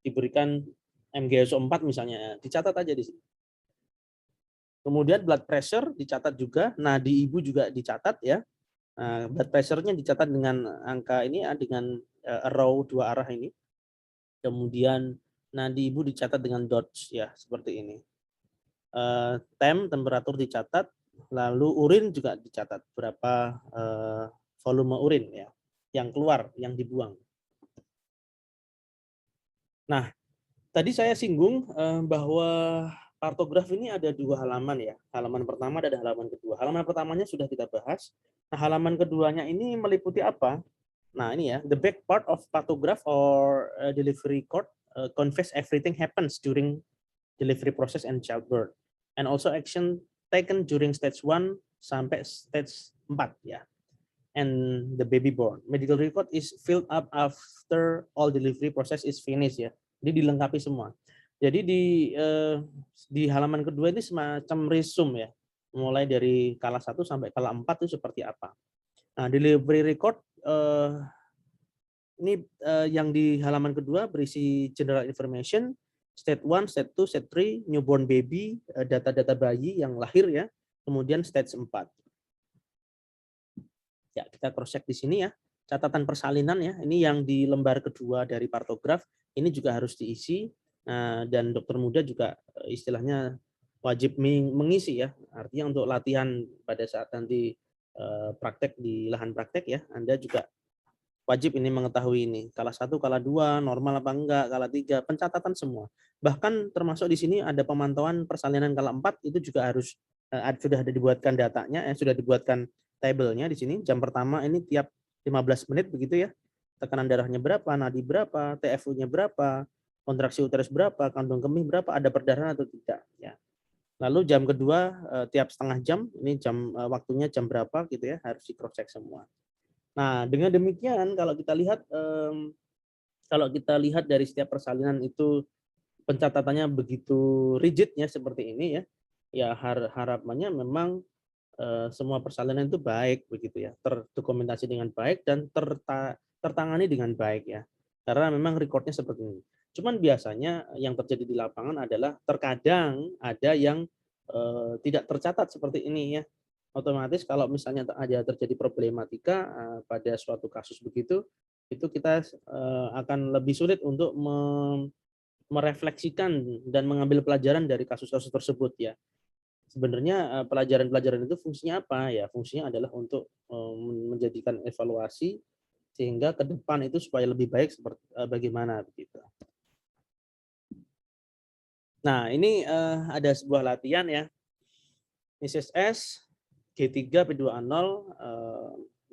Diberikan MgSO 4 misalnya, dicatat aja di sini. Kemudian blood pressure dicatat juga, nadi ibu juga dicatat ya. Nah, blood pressure-nya dicatat dengan angka ini dengan arrow 2 arah ini. Kemudian nadi ibu dicatat dengan dots ya seperti ini. Temperatur dicatat, lalu urin juga dicatat berapa volume urin ya yang keluar, yang dibuang. Nah, tadi saya singgung bahwa kartograf ini ada 2 halaman ya. Halaman pertama dan halaman kedua. Halaman pertamanya sudah kita bahas. Nah, halaman keduanya ini meliputi apa? Nah, ini ya, the back part of cartograph or delivery court confess everything happens during delivery process and childbirth. And also action taken during stage 1 sampai stage 4 ya. And the baby born. Medical record is filled up after all delivery process is finished ya. Jadi dilengkapi semua. Jadi di halaman kedua ini semacam resume ya. Mulai dari kala 1 sampai kala 4 itu seperti apa. Nah, delivery record ini yang di halaman kedua berisi general information, State 1, state 2, state 3, newborn baby, data-data bayi yang lahir ya. Kemudian stage 4. Ya, kita cross check di sini ya. Catatan persalinan ya. Ini yang di lembar kedua dari partograf. Ini juga harus diisi. Dan dokter muda juga istilahnya wajib mengisi ya. Artinya untuk latihan pada saat nanti praktek di lahan praktek ya, Anda juga wajib ini mengetahui ini. Kala 1, kala 2, normal apa enggak, kala 3, pencatatan semua. Bahkan termasuk di sini ada pemantauan persalinan kala 4 itu juga harus sudah ada dibuatkan datanya, sudah dibuatkan tabelnya di sini. Jam pertama ini tiap 15 menit begitu ya. Tekanan darahnya berapa, nadi berapa, TFU-nya berapa, kontraksi uterus berapa, kantong kemih berapa, ada perdarahan atau tidak ya. Lalu jam kedua tiap setengah jam, ini jam waktunya jam berapa gitu ya, harus di cross check semua. Nah, dengan demikian kalau kita lihat dari setiap persalinan itu pencatatannya begitu rigidnya seperti ini ya, ya harapannya memang semua persalinan itu baik begitu ya, terdokumentasi dengan baik dan tertangani dengan baik ya. Karena memang recordnya seperti ini. Cuman biasanya yang terjadi di lapangan adalah terkadang ada yang tidak tercatat seperti ini ya. Otomatis kalau misalnya ada terjadi problematika pada suatu kasus begitu, itu kita akan lebih sulit untuk merefleksikan dan mengambil pelajaran dari kasus-kasus tersebut ya. Sebenarnya pelajaran-pelajaran itu fungsinya apa ya? Fungsinya adalah untuk menjadikan evaluasi sehingga ke depan itu supaya lebih baik seperti bagaimana begitu. Nah, ini ada sebuah latihan ya. Mrs. S G3 P2A0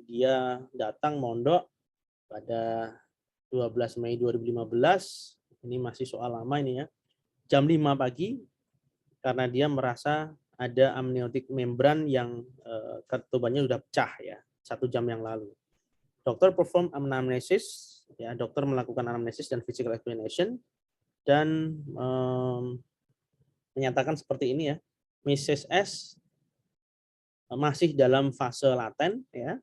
dia datang mondok pada 12 Mei 2015. Ini masih soal lama ini ya. Jam 5 pagi karena dia merasa ada amniotic membran yang ketubannya sudah pecah ya, 1 jam yang lalu. Dokter perform anamnesis, ya, dokter melakukan anamnesis dan physical examination dan menyatakan seperti ini ya, Mrs. S masih dalam fase laten ya,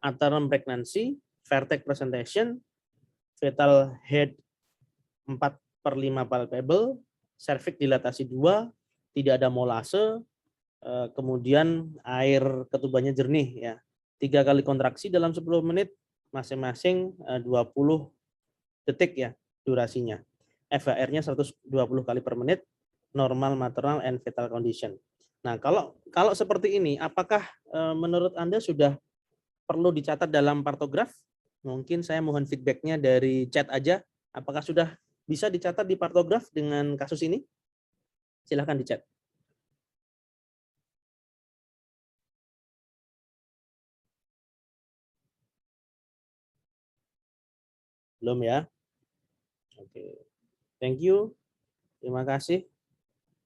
antara pregnancy, vertex presentation, fetal head 4/5 palpable, cervix dilatasi 2, tidak ada molase, kemudian air ketubannya jernih ya. 3 kali kontraksi dalam 10 menit, masing-masing 20 detik ya durasinya. FHR-nya 120 kali per menit, normal maternal and fetal condition. Nah, kalau seperti ini, apakah menurut Anda sudah perlu dicatat dalam partograf? Mungkin saya mohon feedback-nya dari chat aja. Apakah sudah bisa dicatat di partograf dengan kasus ini? Silahkan di chat. Belum ya? Oke. Thank you. Terima kasih.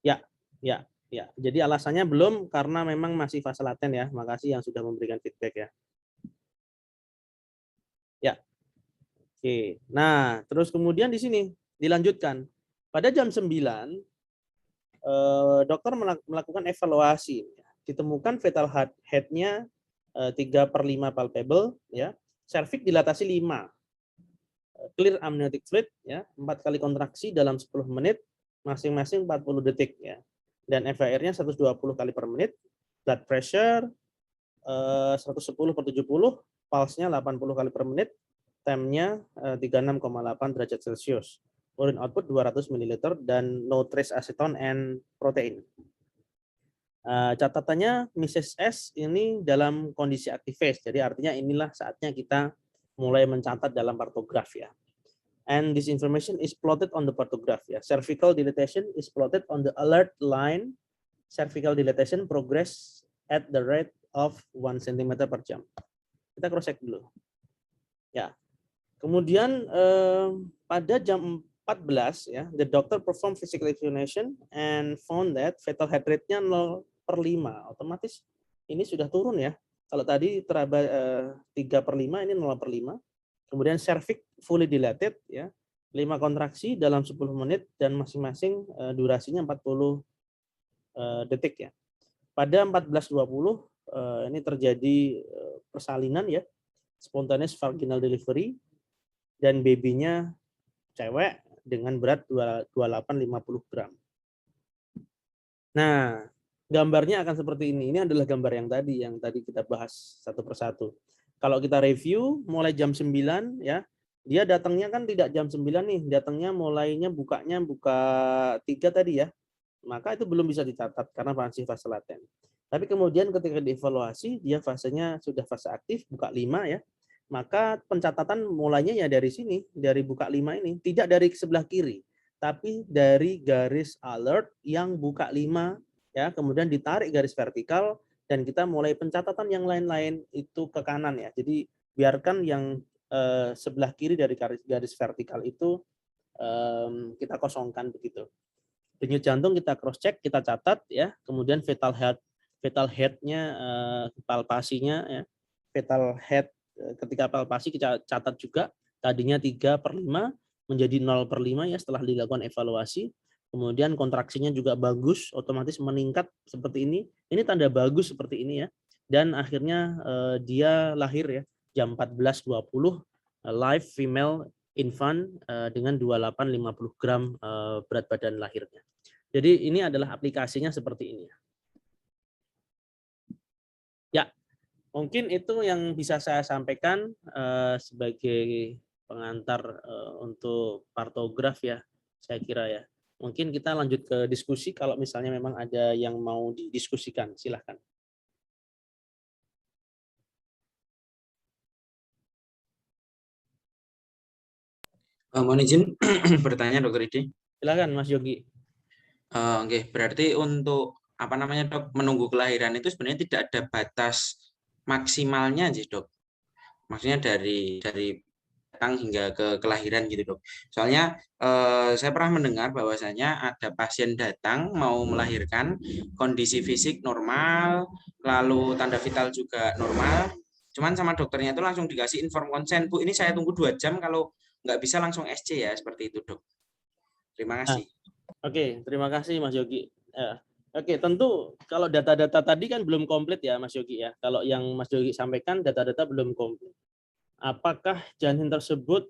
Ya, ya, ya. Jadi alasannya belum karena memang masih fase laten ya. Makasih yang sudah memberikan feedback ya. Ya. Oke. Nah, terus kemudian di sini dilanjutkan. Pada jam 9 dokter melakukan evaluasi. Ditemukan fetal head-nya 3/5 palpable ya. Cervix dilatasi 5. Clear amniotic fluid ya, 4 kali kontraksi dalam 10 menit, masing-masing 40 detik ya. Dan FHR-nya 120 kali per menit, blood pressure 110/70, pulse-nya 80 kali per menit, time-nya 36,8 derajat Celcius. Urine output 200 ml dan no trace acetone and protein. Catatannya Mrs. S ini dalam kondisi active phase, jadi artinya inilah saatnya kita mulai mencatat dalam partograf ya. And this information is plotted on the partograph ya. Cervical dilatation is plotted on the alert line. Cervical dilatation progress at the rate of 1 cm per jam. Kita cross check dulu. Ya. Kemudian pada jam 14 ya, the doctor perform physical examination and found that fetal head rate-nya 0/5. Otomatis ini sudah turun ya. Kalau tadi teraba 3/5, ini 0/5. Kemudian cervix fully dilated ya. 5 kontraksi dalam 10 menit dan masing-masing durasinya 40 detik ya. Pada 14:20 ini terjadi persalinan ya. Spontaneous vaginal delivery dan babynya cewek dengan berat 2850 gram. Nah, gambarnya akan seperti ini. Ini adalah gambar yang tadi kita bahas satu persatu. Kalau kita review mulai jam 9 ya, dia datangnya kan tidak jam 9 nih, datangnya mulainya bukanya buka 3 tadi ya. Maka itu belum bisa dicatat karena masih fase laten. Tapi kemudian ketika dievaluasi, dia fasenya sudah fase aktif, buka 5 ya. Maka pencatatan mulainya ya dari sini, dari buka 5 ini, tidak dari sebelah kiri, tapi dari garis alert yang buka 5 ya, kemudian ditarik garis vertikal dan kita mulai pencatatan yang lain-lain itu ke kanan ya. Jadi biarkan yang sebelah kiri dari garis vertikal itu kita kosongkan begitu. Denyut jantung kita cross check, kita catat ya, kemudian fatal head-nya palpasinya ya. Fatal head ketika palpasi kita catat juga, tadinya 3/5 menjadi 0/5 ya setelah dilakukan evaluasi. Kemudian kontraksinya juga bagus, otomatis meningkat seperti ini. Ini tanda bagus seperti ini ya. Dan akhirnya dia lahir ya jam 14.20 live female infant dengan 2850 gram berat badan lahirnya. Jadi ini adalah aplikasinya seperti ini. Ya, mungkin itu yang bisa saya sampaikan sebagai pengantar untuk partograf ya, saya kira ya. Mungkin kita lanjut ke diskusi kalau misalnya memang ada yang mau didiskusikan, silahkan. Mohon izin bertanya, Dokter Ide. Silahkan, Mas Yogi. Oke, berarti untuk apa namanya, Dok, menunggu kelahiran itu sebenarnya tidak ada batas maksimalnya sih, Dok. Maksudnya dari datang hingga ke kelahiran gitu, Dok. Soalnya saya pernah mendengar bahwasanya ada pasien datang mau melahirkan, kondisi fisik normal, lalu tanda vital juga normal. Cuman sama dokternya itu langsung dikasih inform konsen, Bu, ini saya tunggu 2 jam, kalau nggak bisa langsung SC ya, seperti itu, Dok. Terima kasih. Oke, terima kasih Mas Yogi. Oke, tentu kalau data-data tadi kan belum komplit ya Mas Yogi ya. Kalau yang Mas Yogi sampaikan data-data belum komplit. Apakah janin tersebut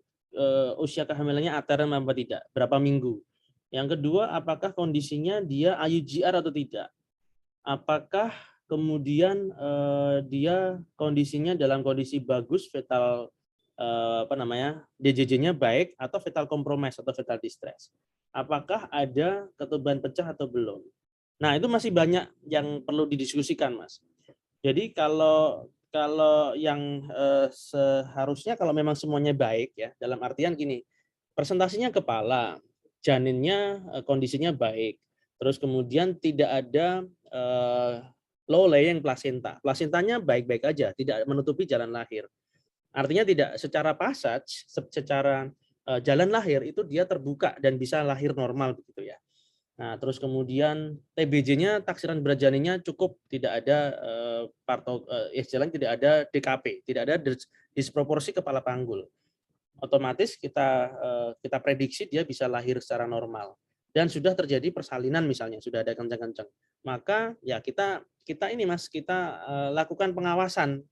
usia kehamilannya aterem apa tidak? Berapa minggu? Yang kedua, apakah kondisinya dia IUGR atau tidak? Apakah kemudian dia kondisinya dalam kondisi bagus, fetal DJJ-nya baik atau fetal compromise atau fetal distress? Apakah ada ketuban pecah atau belum? Nah, itu masih banyak yang perlu didiskusikan, Mas. Jadi kalau yang seharusnya kalau memang semuanya baik ya, dalam artian gini, presentasinya kepala, janinnya kondisinya baik, terus kemudian tidak ada low laying placenta, placentanya baik-baik aja, tidak menutupi jalan lahir. Artinya tidak secara passage, secara jalan lahir itu dia terbuka dan bisa lahir normal begitu ya. Nah, terus kemudian TBJ-nya taksiran berat janinnya cukup, tidak ada istilahnya tidak ada DKP, tidak ada disproporsi kepala panggul. Otomatis kita prediksi dia bisa lahir secara normal dan sudah terjadi persalinan misalnya, sudah ada kencang-kencang. Maka ya kita ini Mas, kita lakukan pengawasan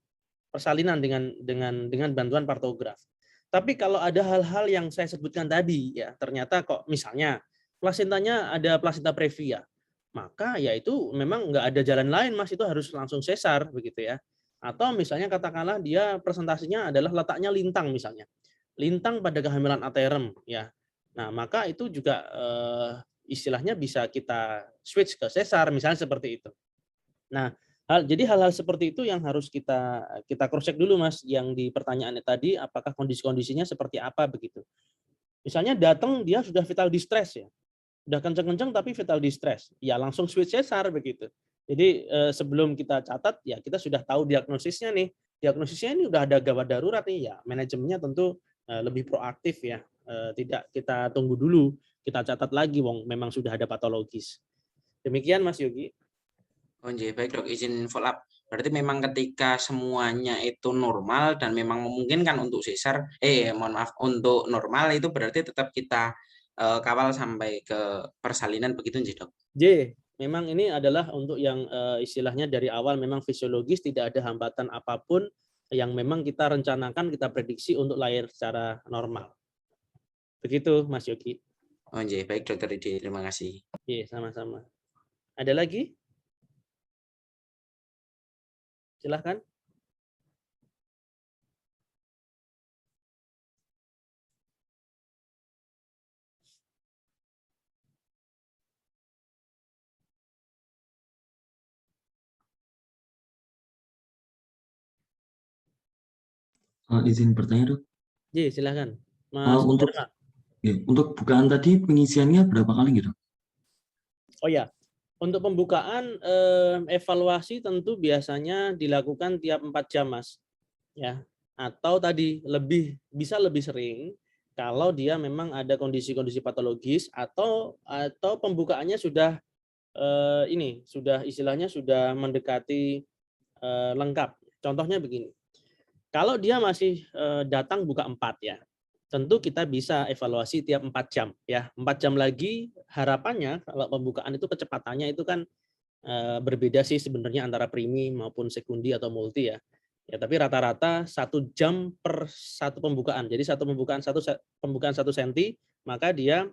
persalinan dengan bantuan partograf. Tapi kalau ada hal-hal yang saya sebutkan tadi ya, ternyata kok misalnya plasentanya ada plasenta previa, maka ya itu memang nggak ada jalan lain Mas, itu harus langsung sesar begitu ya. Atau misalnya katakanlah dia presentasinya adalah letaknya lintang misalnya. Lintang pada kehamilan aterem ya. Nah, maka itu juga istilahnya bisa kita switch ke sesar misalnya seperti itu. Nah, jadi hal-hal seperti itu yang harus kita cross check dulu Mas, yang di pertanyaannya tadi apakah kondisi-kondisinya seperti apa begitu. Misalnya datang dia sudah fetal distress ya. Udah kenceng-kenceng tapi fetal distress, ya langsung switch sesar begitu. Jadi sebelum kita catat ya kita sudah tahu diagnosisnya nih. Diagnosisnya ini udah ada gawat darurat nih ya. Manajemennya tentu lebih proaktif ya. Tidak kita tunggu dulu, kita catat lagi wong memang sudah ada patologis. Demikian Mas Yogi. Oh, baik, Dok, izin follow up. Berarti memang ketika semuanya itu normal dan memang memungkinkan untuk sesar, mohon maaf, untuk normal itu berarti tetap kita kawal sampai ke persalinan begitu sih, Dok. Memang ini adalah untuk yang istilahnya dari awal memang fisiologis, tidak ada hambatan apapun yang memang kita rencanakan, kita prediksi untuk lahir secara normal. Begitu Mas Yogi. Oh, nggih, baik Dokter Ide, terima kasih. Iya, sama-sama. Ada lagi? Silahkan. Izin bertanya, Dok. Iya, silahkan. Mas Untuk Dharma. untuk bukaan tadi pengisiannya berapa kali gitu? Oh ya, untuk pembukaan evaluasi tentu biasanya dilakukan tiap 4 jam, Mas. Ya, atau tadi bisa lebih sering kalau dia memang ada kondisi-kondisi patologis atau pembukaannya sudah sudah istilahnya sudah mendekati lengkap. Contohnya begini. Kalau dia masih datang buka 4 ya, tentu kita bisa evaluasi tiap 4 jam ya. 4 jam lagi harapannya kalau pembukaan itu kecepatannya itu kan berbeda sih sebenarnya antara primi maupun sekundi atau multi ya. Ya, tapi rata-rata 1 jam per satu pembukaan. Jadi satu pembukaan 1 senti, maka dia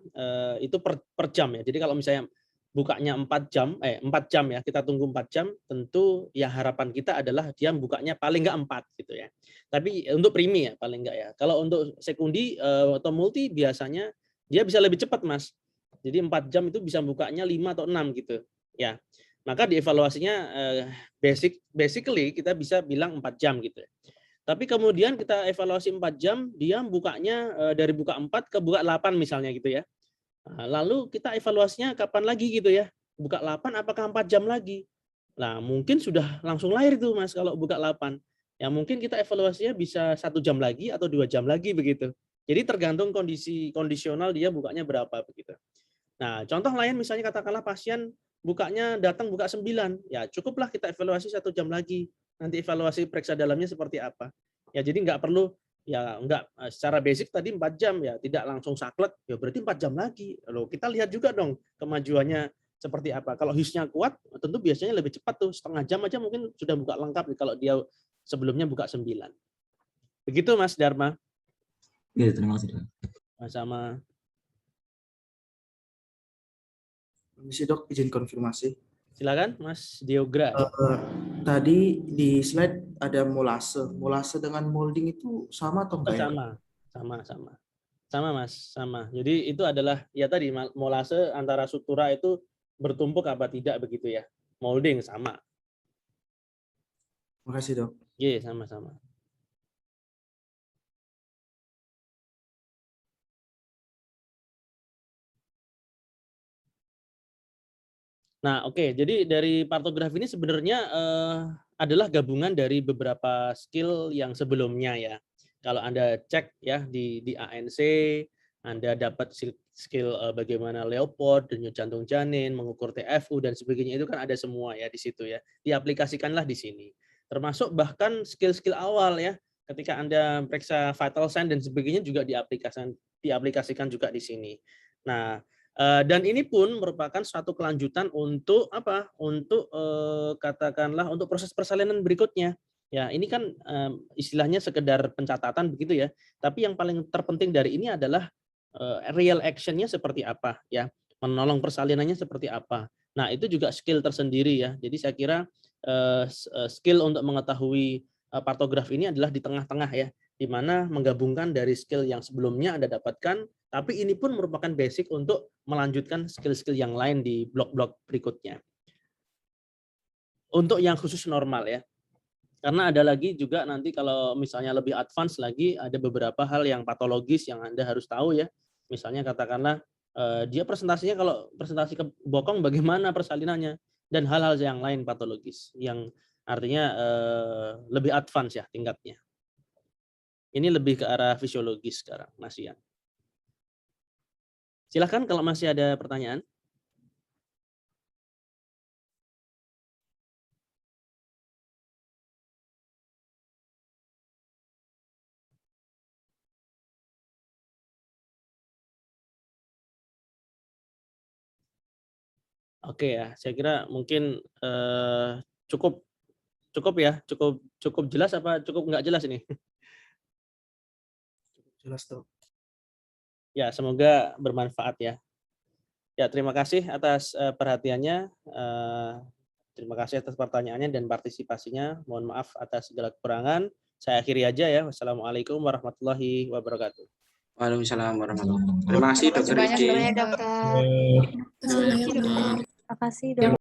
itu per jam ya. Jadi kalau misalnya bukanya 4 jam ya, kita tunggu 4 jam, tentu ya harapan kita adalah dia bukanya paling enggak 4 gitu ya. Tapi untuk primi ya paling enggak ya. Kalau untuk sekundi atau multi biasanya dia bisa lebih cepat, Mas. Jadi 4 jam itu bisa bukanya 5 atau 6 gitu. Ya. Maka dievaluasinya basically kita bisa bilang 4 jam gitu ya. Tapi kemudian kita evaluasi 4 jam, dia bukanya dari buka 4 ke buka 8 misalnya gitu ya. Nah, lalu kita evaluasinya kapan lagi gitu ya. Buka 8 apakah 4 jam lagi? Nah, mungkin sudah langsung lahir itu Mas kalau buka 8. Ya mungkin kita evaluasinya bisa 1 jam lagi atau 2 jam lagi begitu. Jadi tergantung kondisi kondisional dia bukanya berapa begitu. Nah, contoh lain misalnya katakanlah pasien datang buka 9, ya cukuplah kita evaluasi 1 jam lagi. Nanti evaluasi periksa dalamnya seperti apa. Ya jadi nggak perlu secara basic tadi 4 jam ya tidak langsung saklek, ya berarti 4 jam lagi. Loh, kita lihat juga dong kemajuannya seperti apa. Kalau HIS-nya kuat, tentu biasanya lebih cepat tuh, setengah jam aja mungkin sudah buka lengkap kalau dia sebelumnya buka 9. Begitu Mas Dharma. Iya, terima kasih, Dok. Sama. Permisi Dok, izin konfirmasi. Silakan Mas Diogra. Tadi di slide ada molase. Molase dengan molding itu sama atau enggak ya? Sama Mas, sama. Jadi itu adalah ya tadi molase antara struktura itu bertumpuk apa tidak begitu ya. Molding sama. Makasih Dok. Iya, sama-sama. Nah, oke. Jadi dari partografi ini sebenarnya adalah gabungan dari beberapa skill yang sebelumnya ya. Kalau Anda cek ya di ANC, Anda dapat skill bagaimana Leopold, denyut jantung janin, mengukur TFU dan sebagainya itu kan ada semua ya di situ ya. Diaplikasikanlah di sini. Termasuk bahkan skill-skill awal ya. Ketika Anda periksa vital sign dan sebagainya juga diaplikasikan juga di sini. Nah, dan ini pun merupakan suatu kelanjutan untuk apa? Untuk katakanlah untuk proses persalinan berikutnya. Ya, ini kan istilahnya sekedar pencatatan begitu ya. Tapi yang paling terpenting dari ini adalah real action-nya seperti apa ya. Menolong persalinannya seperti apa. Nah, itu juga skill tersendiri ya. Jadi saya kira skill untuk mengetahui partograf ini adalah di tengah-tengah ya, di mana menggabungkan dari skill yang sebelumnya Anda dapatkan, tapi ini pun merupakan basic untuk melanjutkan skill-skill yang lain di blok-blok berikutnya. Untuk yang khusus normal ya. Karena ada lagi juga nanti kalau misalnya lebih advance lagi, ada beberapa hal yang patologis yang Anda harus tahu ya. Misalnya katakanlah dia presentasinya kalau presentasi ke bokong bagaimana persalinannya dan hal-hal yang lain patologis yang artinya lebih advance ya tingkatnya. Ini lebih ke arah fisiologis sekarang, Mas Ian. Silahkan kalau masih ada pertanyaan. Oke ya, saya kira mungkin cukup ya, cukup jelas apa cukup nggak jelas ini? Jelas Dok. Ya, semoga bermanfaat ya. Ya, terima kasih atas perhatiannya. Terima kasih atas pertanyaannya dan partisipasinya. Mohon maaf atas segala kekurangan. Saya akhiri aja ya. Wassalamualaikum warahmatullahi wabarakatuh. Waalaikumsalam warahmatullahi wabarakatuh. Terima kasih Dokter Banyak Rizky. dokter. Terima kasih, Dok.